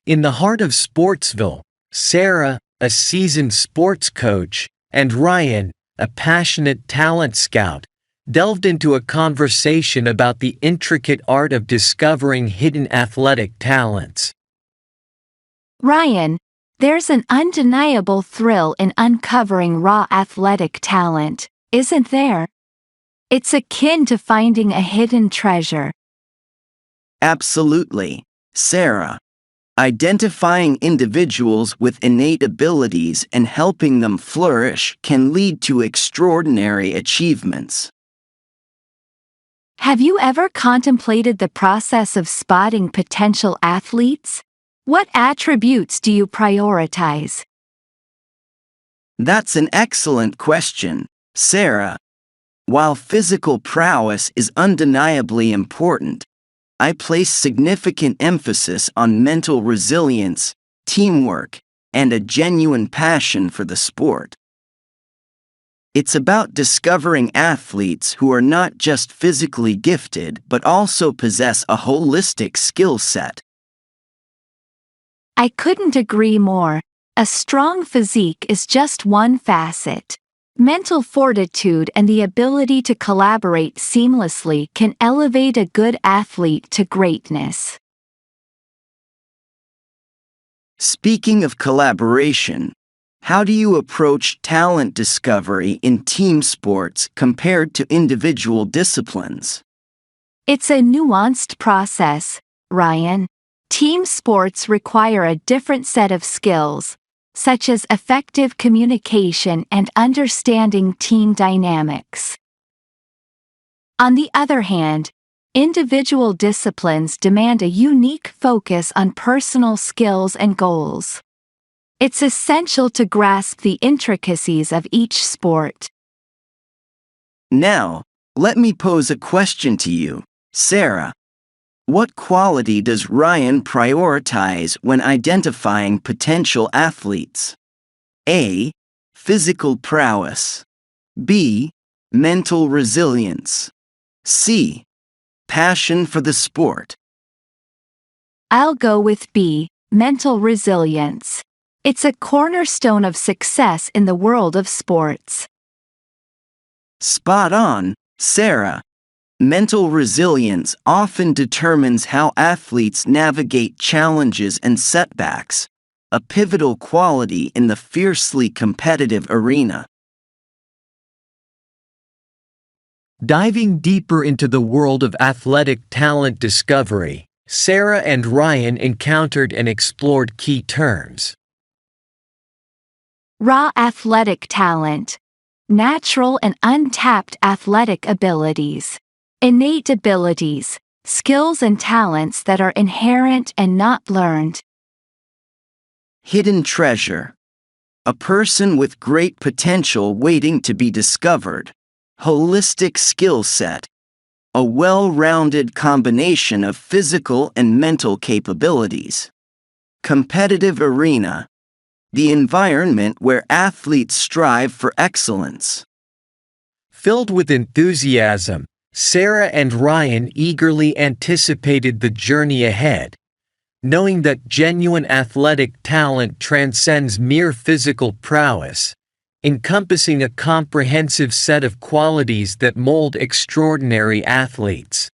In the heart of Sportsville, Sarah, a seasoned sports coach, and Ryan, a passionate talent scout, delved into a conversation about the intricate art of discovering hidden athletic talents. Ryan, there's an undeniable thrill in uncovering raw athletic talent, isn't there? It's akin to finding a hidden treasure. Absolutely, Sarah. Identifying individuals with innate abilities and helping them flourish can lead to extraordinary achievements. Have you ever contemplated the process of spotting potential athletes? What attributes do you prioritize? That's an excellent question, Sarah. While physical prowess is undeniably important, I place significant emphasis on mental resilience, teamwork, and a genuine passion for the sport. It's about discovering athletes who are not just physically gifted but also possess a holistic skill set. I couldn't agree more. A strong physique is just one facet. Mental fortitude and the ability to collaborate seamlessly can elevate a good athlete to greatness. Speaking of collaboration, how do you approach talent discovery in team sports compared to individual disciplines? It's a nuanced process, Ryan. Team sports require a different set of skills, such as effective communication and understanding team dynamics. On the other hand, individual disciplines demand a unique focus on personal skills and goals. It's essential to grasp the intricacies of each sport. Now, let me pose a question to you, Sarah. What quality does Ryan prioritize when identifying potential athletes? A. Physical prowess. B. Mental resilience. C. Passion for the sport. I'll go with B. Mental resilience. It's a cornerstone of success in the world of sports. Spot on, Sarah. Mental resilience often determines how athletes navigate challenges and setbacks, a pivotal quality in the fiercely competitive arena. Diving deeper into the world of athletic talent discovery, Sarah and Ryan encountered and explored key terms. Raw athletic talent. Natural and untapped athletic abilities. Innate abilities, skills and talents that are inherent and not learned. Hidden treasure. A person with great potential waiting to be discovered. Holistic skill set. A well-rounded combination of physical and mental capabilities. Competitive arena. The environment where athletes strive for excellence. Filled with enthusiasm, Sarah and Ryan eagerly anticipated the journey ahead, knowing that genuine athletic talent transcends mere physical prowess, encompassing a comprehensive set of qualities that mold extraordinary athletes.